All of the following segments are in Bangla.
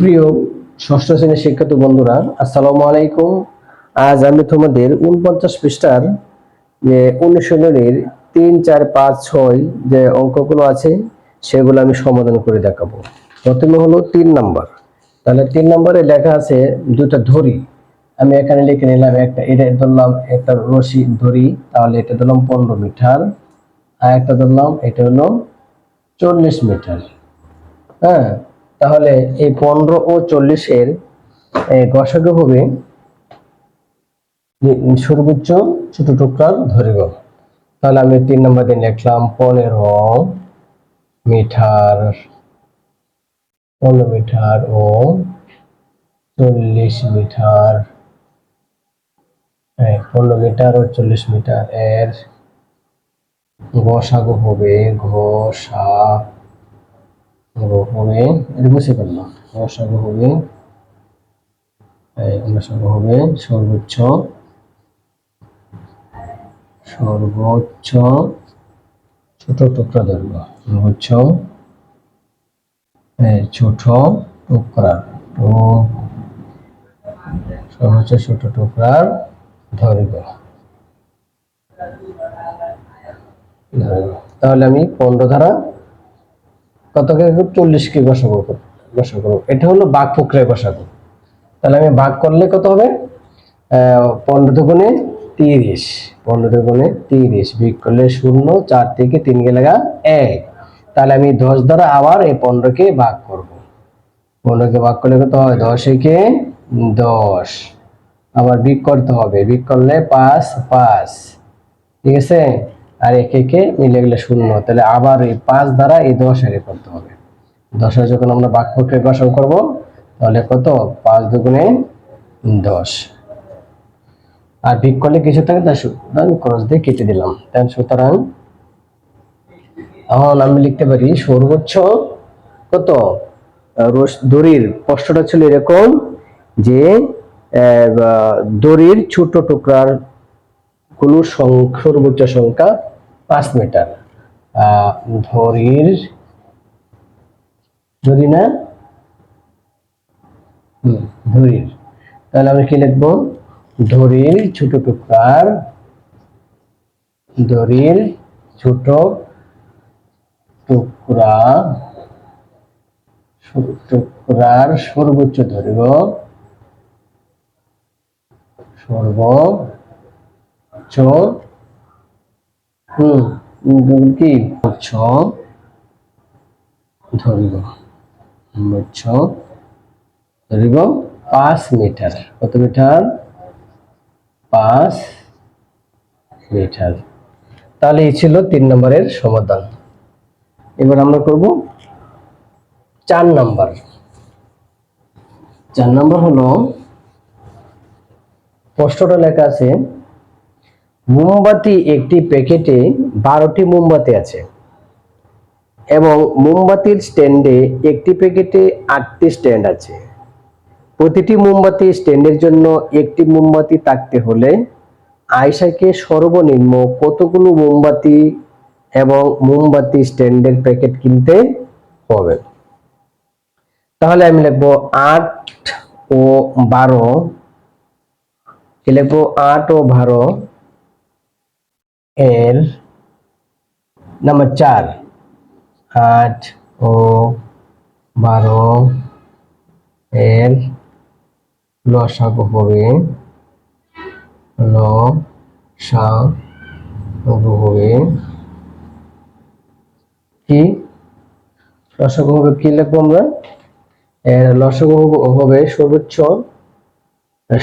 প্রিয় ষষ্ঠ শ্রেণীর শিক্ষার্থী বন্ধুরা, আসসালামু আলাইকুম। আজ আমি তোমাদের 49 পৃষ্ঠার যে অনুশীলনীর 3, 4, 5, 6 যে অঙ্কগুলো আছে সেগুলো আমি সমাধান করে দেখাবো। প্রথমে হলো 3 নাম্বার। তাহলে 3 নম্বরে লেখা আছে দুটো ধরি। আমি এখানে লিখে নিলাম, এটা ধরলাম একটা রশি ধরি, তাহলে এটা ধরলাম 15 মিটার, আর একটা ধরলাম এটা হলো 40 মিটার। হ্যাঁ, তাহলে এই 15 ও 40 এর গসাগু হবে সর্বোচ্চ ছোট টুকরার দৈর্ঘ্য। তাহলে আমি 3 নম্বর দিয়ে লিখলাম মিটার 15 মিটার ও 40 মিটার। 15 মিটার ও 40 মিটার এর গসাগু হবে এটা বুঝতে পারলাম। গসাগু হবে সর্বোচ্চ ছোট টুকরা দৈর্ঘ্য। সর্বোচ্চ ছোট টুকরার দৈর্ঘ্য। তাহলে আমি 15 দ্বারা কতকে 40 কে গসাগু করব। এটা হলো ভাগ প্রক্রিয়া গসাগু। তাহলে আমি ভাগ করলে কত হবে? 15 দুগুণে 30, 15 দুগুণে 30, বিয়োগ করলে 0, 4 থেকে 3 গেলে 1। তাহলে আমি 10 দ্বারা আবার এই 15 কে ভাগ করব। 15 কে ভাগ করলে কত হয়? 10 একে 10, আবার বিয়োগ করতে হবে, বিয়োগ করলে 5, 5, ঠিক আছে। আর একে মিলে গেলে 0, তাহলে আবার এই 5 দ্বারা এই 10 এর করতে হবে। 10 এর যখন আমরা ভাগ প্রক্রিয়া গসাগু করব, তাহলে কত? 5 দুগুণে 10, আর বিয়োগ করলে কিছু থাকে, তাই আমি ক্রস দিয়ে কেটে দিলাম। তাই সুতরাং এখন আমি লিখতে পারি সর্বোচ্চ কত দড়ির প্রশ্নটা ছিল এরকম যে দড়ির ছোট টুকরার কোন সর্বোচ্চ সংখ্যা 5 মিটার। ধরির তাহলে আমরা কি লিখবো? দড়ির ছোট টুকরার সর্বোচ্চ দৈর্ঘ্য কি দৈর্ঘ্য 5 মিটার। কত মিটার? 5 মিটার। তাহলে এই ছিল 3 নম্বরের সমাধান। এবার আমরা করব 4 নাম্বার। 4 নাম্বার হলো প্রশ্নটা লেখা আছে মোমবাতি একটি প্যাকেটে 12টি মোমবাতি আছে এবং মোমবাতির স্ট্যান্ডে একটি প্যাকেটে 8টি স্ট্যান্ড আছে। প্রতিটি মোমবাতি স্ট্যান্ডের জন্য একটি মোমবাতি থাকতে হলে আয়েশাকে সর্বনিম্ন কতগুলো মোমবাতি এবং মোমবাতি স্ট্যান্ডের প্যাকেট কিনতে হবে? তাহলে আমি লিখবো 8 ও 12, কি লিখবো? 8 ও 12 এর নাম্বার 4, 8 ও 12 এর লসাগু হবে কি? লসাগু হবে কি লিখবো আমরা? এর লসাগু হবে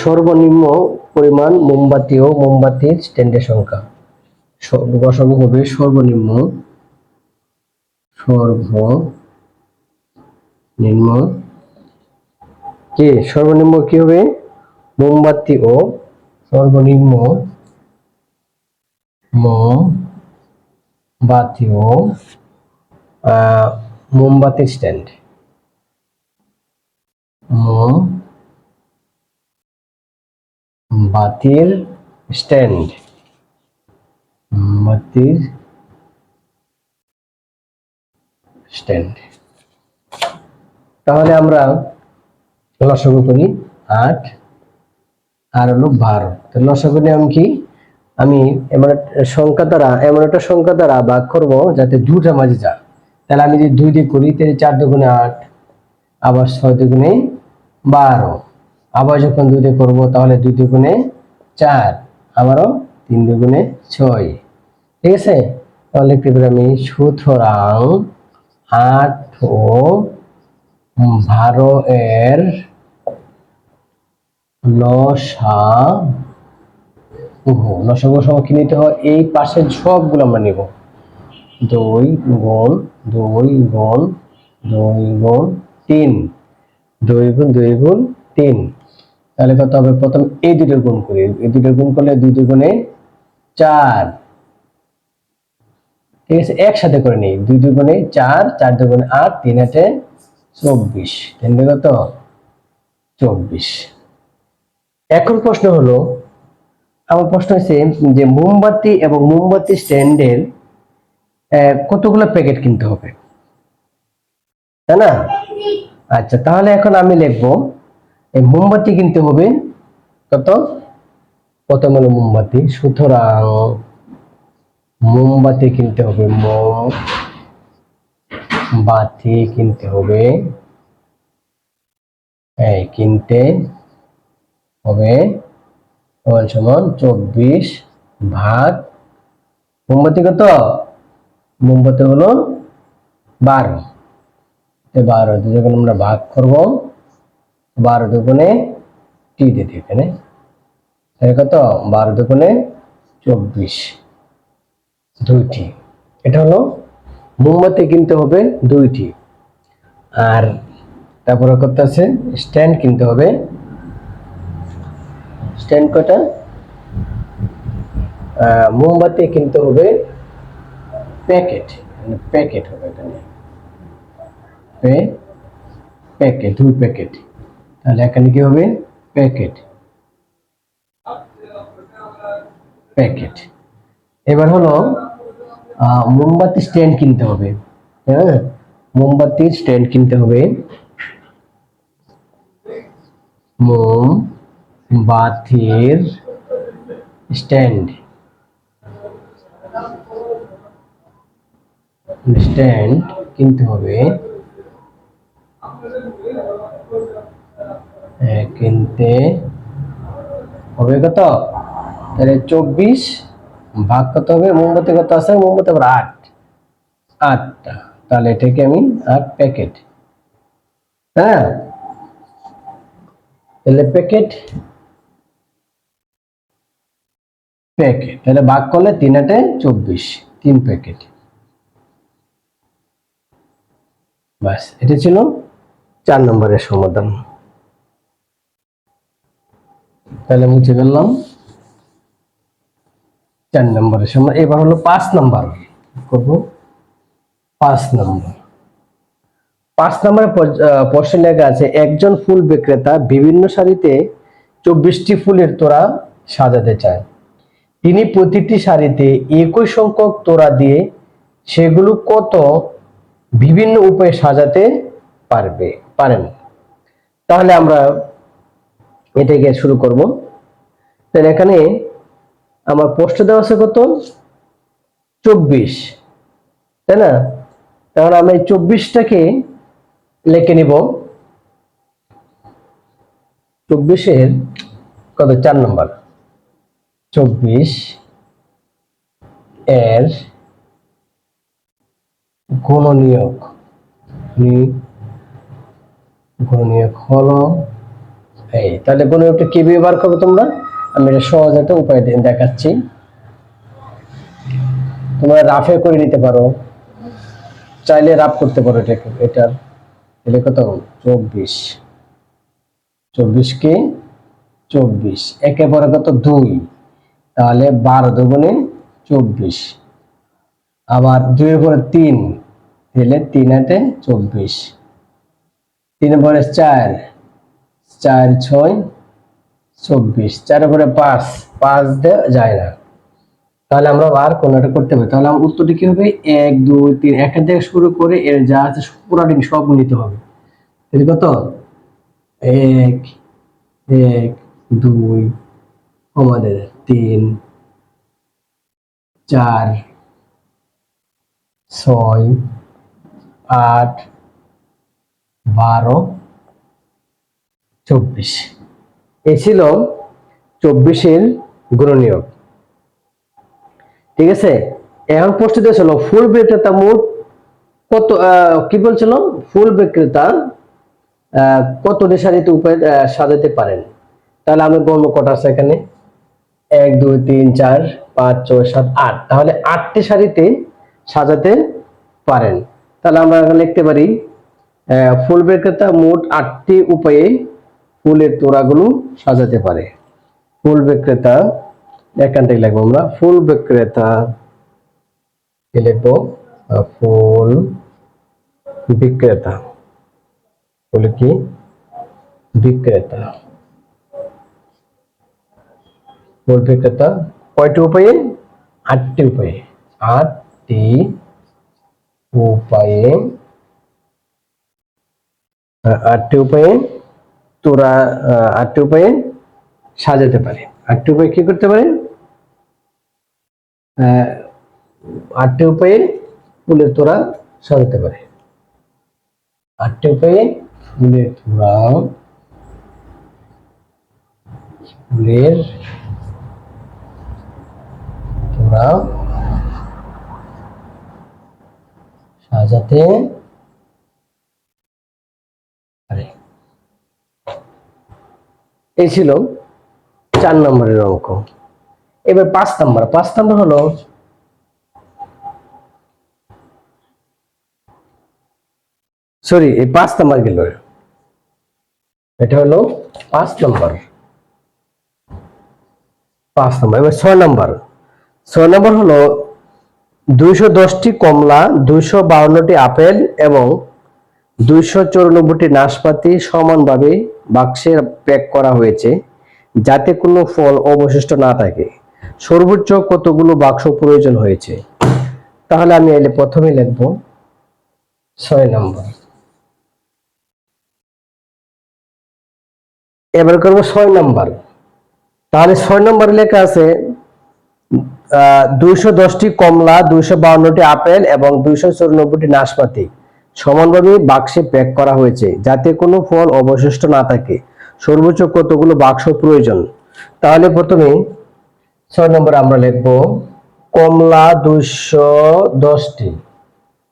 সর্বনিম্ন পরিমাণ মোমবাতি ও মোমবাতির স্ট্যান্ডের সংখ্যা। লসাগু হবে সর্বনিম্ন কি হবে? মোমবাতি ও সর্বনিম্ন মোমবাতির স্ট্যান্ড। বাতির স্ট্যান্ড তাহলে আমরা লসাগু করি 8 আর হলো 12। তো লসাগু নিয়ম কি, আমি এমন একটা সংখ্যা দ্বারা ভাগ করব যাতে দুটা মাঝে যায়। তাহলে আমি যদি 2 দিয়ে করি তাহলে 4 দুগুণে 8, আবার 6 দুগুণে 12, আবার যখন 2 দিয়ে করবো তাহলে 2 দুগুণে 4, আবারও 3 দুগুণে 6। ঠিক আছে, তাহলে লিখতে পারি আমি সুতরাং 8 ও 12 এর লসাগু সমান কি নিতে হয়, এই পাশের সবগুলো আমরা নিব। 2 গুণ 2 গুণ 2 গুণ 3, 2 গুণ 2 গুণ 3। তাহলে কত হবে, প্রথম এই দুটোর গুণ করি, এই দুটোর গুণ করলে 2 দুগুণে 4। ঠিক আছে, একসাথে করে নিই, 2 দুগুণে 4, 4 দুগুণে 8, 3 8 24, 3 দিয়ে কত 24। এখন প্রশ্ন হলো, আমার প্রশ্ন হচ্ছে যে মোমবাতি এবং মোমবাতি স্ট্যান্ডের কতগুলো প্যাকেট কিনতে হবে, তাই না? আচ্ছা, তাহলে এখন আমি লিখবো এই মোমবাতি কিনতে হবে কত, প্রথম হলো মোমবাতি, সুতরাং মোমবাতি কিনতে হবে, মোমবাতি কিনতে হবে, কিনতে হবে সমান 24 ভাগ মোমবাতি কত, মোমবাতি হলো 12। 12 দিয়ে যখন আমরা ভাগ করব, 12 দুগুণে টি দিয়ে দিই এখানে, কত 12 দুগুণে 24, 2টি। এটা হলো মোমবাতি কিনতে হবে 2টি। আর তারপরে কত আছে, স্ট্যান্ড কিনতে হবে, স্ট্যান্ড কটা, মোমবাতি কিনতে হবে প্যাকেট, প্যাকেট হবে এখানে, প্যাকেট 2 প্যাকেট। তাহলে এখানে কি হবে, প্যাকেট প্যাকেট। এবার হলো মোমবাতি স্ট্যান্ড কিনতে হবে, হ্যাঁ, মোমবাতির স্ট্যান্ড কিনতে হবে, মোমবাতির স্ট্যান্ড স্ট্যান্ড কিনতে হবে, কিনতে হবে কত, তাহলে 24 ভাগ কত হবে, মোমবাতি কত আছে, মোমবাতি আবার 8টা, তাহলে এটাকে আমি 8 প্যাকেট, হ্যাঁ, তাহলে প্যাকেট প্যাকেট, তাহলে ভাগ করলে 3 8 24, 3 প্যাকেট। বাস, এটা ছিল 4 নম্বরের সমাধান। তাহলে মুছে ফেললাম 4 নম্বরের সমাধান। এবার হলো 5 নম্বর করব, 5 নম্বর। 5 নম্বরে প্রশ্ন লেখা আছে, একজন ফুল বিক্রেতা বিভিন্ন সারিতে 24টি ফুলের তোড়া সাজাতে চায়। তিনি প্রতিটি সারিতে একই সংখ্যক তোড়া দিয়ে সেগুলো কত বিভিন্ন উপায়ে সাজাতে পারেন। তাহলে আমরা এটাকে শুরু করব। তাহলে এখানে আমার প্রশ্ন দেওয়া আছে কত, 24, তাই না? তাহলে আমি 24টাকে লিখে নিব, 24-এর কত 4 নম্বর, 24 এর গুণনীয়ক হলো এই। তাহলে গুণনীয়কটা কি ব্যবহার করবে তোমরা, আমি এটা সহজ একটা উপায় দেখাচ্ছি, তোমরা রাফে করে নিতে পারো, চাইলে রাফ করতে পারো এটার। এটা কত, 24 কে 24 একে পরে কত 2, তাহলে 12 দুগুণে 24, আবার 2 এর পরে 3, তাহলে 3 8 24, 3 এর পরে 4, 4 6 24, 4 এর পরে 5 দেওয়া যায় না, তাহলে আমরা আর কোনটা করতে হবে। তাহলে আমার উত্তরটি কি হবে, 1 2 3, এখান থেকে শুরু করে এর যা আছে পুরাটি সব নিতে হবে। তাহলে কত, এক, এক, দুই, আমাদের 3, 4, 6, 8, 12, 24। এই ছিল 24-এর গুণনীয়ক। ঠিক আছে, এখন প্রশ্নটা ছিল ফুল বিক্রেতা মোট কত, কি বলছিল, ফুল বিক্রেতা কতটি সারিতে উপায় সাজাতে পারেন। তাহলে আমি বলবো কটা আছে এখানে, 1, 2, 3, 4, 5, 6, 7, 8, তাহলে 8টি সারিতে সাজাতে পারেন। তাহলে আমরা লিখতে পারি ফুল বিক্রেতা মোট 8টি উপায়ে ফুলের তোড়াগুলো সাজাতে পারে। ফুল বিক্রেতা, এখান থেকে লিখবো আমরা ফুল বিক্রেতা, লিখবো ফুল বিক্রেতা, ফুল কি বিক্রেতা, ফুল বিক্রেতা কয়টি উপায়ে, 8টি উপায়ে, 8টি উপায়ে, 8টি উপায়ে তোরা 8টি উপায়ে সাজাতে পারে। 8টি উপায়ে কি করতে পারে, 8টি উপায়ে ফুলের তোড়া সাজাতে পারে। 8টি উপায়ে ফুলের তোড়া, ফুলের তোড়া সাজাতে পারে। এই ছিল 4 নম্বরের অঙ্ক। এবার 5 নম্বর, 5 নম্বর হলো সরি এই 5 নম্বর গেল, এটা হলো 5 নম্বর। 5 নম্বর, এবার 6 নম্বর। 6 নম্বর হলো 210টি কমলা, 252টি আপেল এবং 294টি নাশপাতি সমানভাবে বাক্সে প্যাক করা হয়েছে যাতে কোনো ফল অবশিষ্ট না থাকে। সর্বোচ্চ কতগুলো বাক্স প্রয়োজন হয়েছে। তাহলে আমি এলে প্রথমে লিখব 6 নম্বর। এবার করব 6 নম্বর। তাহলে 6 নম্বরে লেখা আছে 210টি কমলা, 252টি আপেল এবং 294টি নাশপাতি সমানভাবে বাক্সে প্যাক করা হয়েছে যাতে কোনো ফল অবশিষ্ট না থাকে। সর্বোচ্চ কতগুলো বাক্স প্রয়োজন। তাহলে প্রথমে 6 নম্বর আমরা লিখব কমলা 210টি,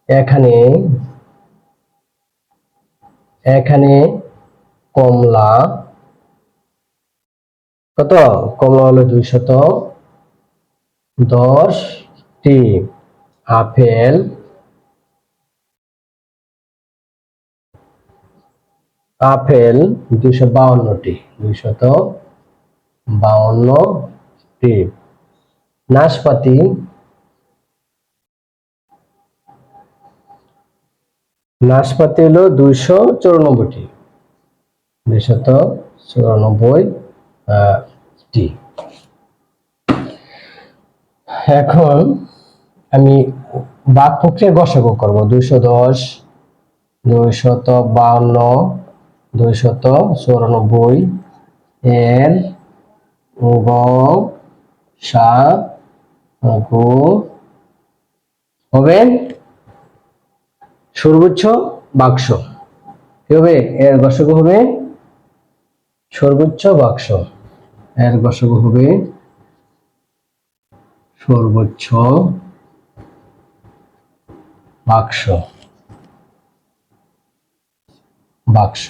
এখানে এখানে কমলা কত, কমলা হলো 210টি, আপেল আপেল 252টি, 252টি, নাশপাতি নাশপাতি হলো 294টি, 294টি। এখন আমি ভাগ প্রক্রিয়ার গসাগু করব। 210, 252, 294 এর গসাগু হবে সর্বোচ্চ বাক্স। কি হবে, এর গসাগু হবে সর্বোচ্চ বাক্স, এর গসাগু হবে সর্বোচ্চ বাক্স, বাক্স।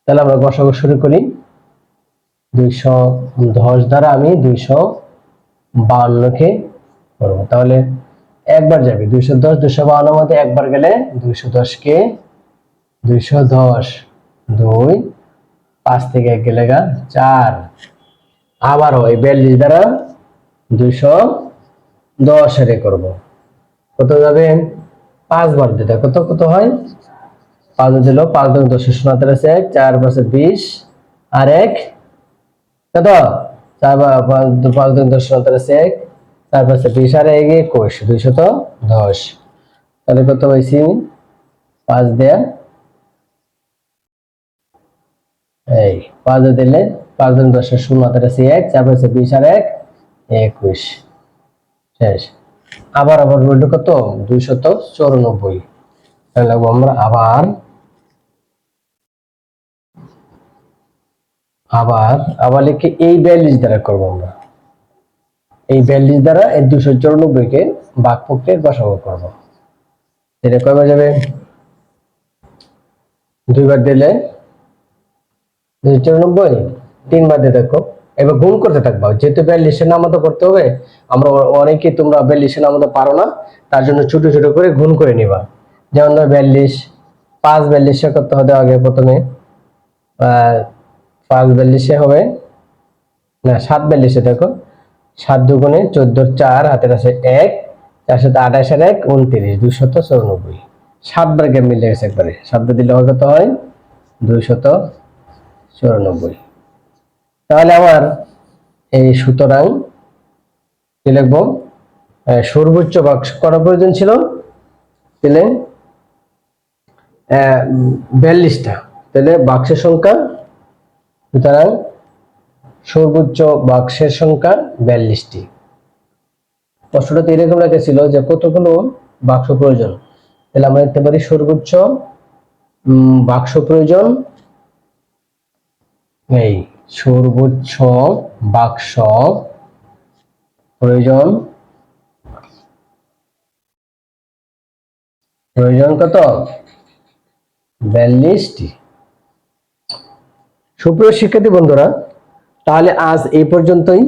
তাহলে আমরা গসাগু শুরু করি। 210 দ্বারা আমি 252কে করবো, তাহলে একবার যাবে 210, 252 মধ্যে একবার গেলে 210কে 210, 2, 5 থেকে 1 গেলে 4, আবার হয় 42 দ্বারা 210 এর করবো, কত যাবে 5 বার দিতে, কত কত হয় 5 দিল, 5 দুগুণ 10, 1, 4 5 20 আর 1 কত 4, 5 দুগুণ 10, 1, 4 5 20 আর 1 21, 210। তাহলে কত হয়েছে 5 দেয়া এই 5 দিলে 5 গুণ 10 এর 0 হাতের আছে 1, 4 আছে 20 আর 1 21 শেষ। আবার রইল কত 294। তাহলে আমরা আবার লিখে এই 42 দ্বারা করব আমরা। এই 42 দ্বারা এই 294 কে ভাগ প্রক্রিয়ায় বসাবো করব। এটা কয়বার যাবে? দুইবার দিলে 294, তিনবার দিয়ে দেখো। এবার গুণ করতে থাকবা, যেহেতু 42 এর নামতা করতে হবে। আমরা অনেকে তোমরা 42 এর নামতা পারো না, তার জন্য ছোট ছোট করে গুণ করে নিবা। যেমন ধর 42, 5 42 করতে হবে আগে প্রথমে। 5 42 হবে না, 7 42 দেখো। 7 দুগুণে 14 4 হাতের আছে 1, 4 সাথে 28 আর 1 29, 294। 7 বার গেম মিলে গেছে একবারে। 7 দিলে হয় কত হয় 294। তাহলে আমার এই সুতরাং কি লিখবো, সর্বোচ্চ বাক্স করা প্রয়োজন ছিল তাহলে 42টা। তাহলে বাক্সের সংখ্যা, সুতরাং সর্বোচ্চ বাক্সের সংখ্যা 42টি। প্রশ্নটা তো এরকম লেখা ছিল যে কতগুলো বাক্স প্রয়োজন। তাহলে আমরা লিখতে পারি সর্বোচ্চ বাক্স প্রয়োজন, এই সর্বোচ্চ বাক্স প্রয়োজন কত 42টি। সুপ্রিয় শিক্ষার্থী বন্ধুরা, তাহলে আজ এই পর্যন্তই।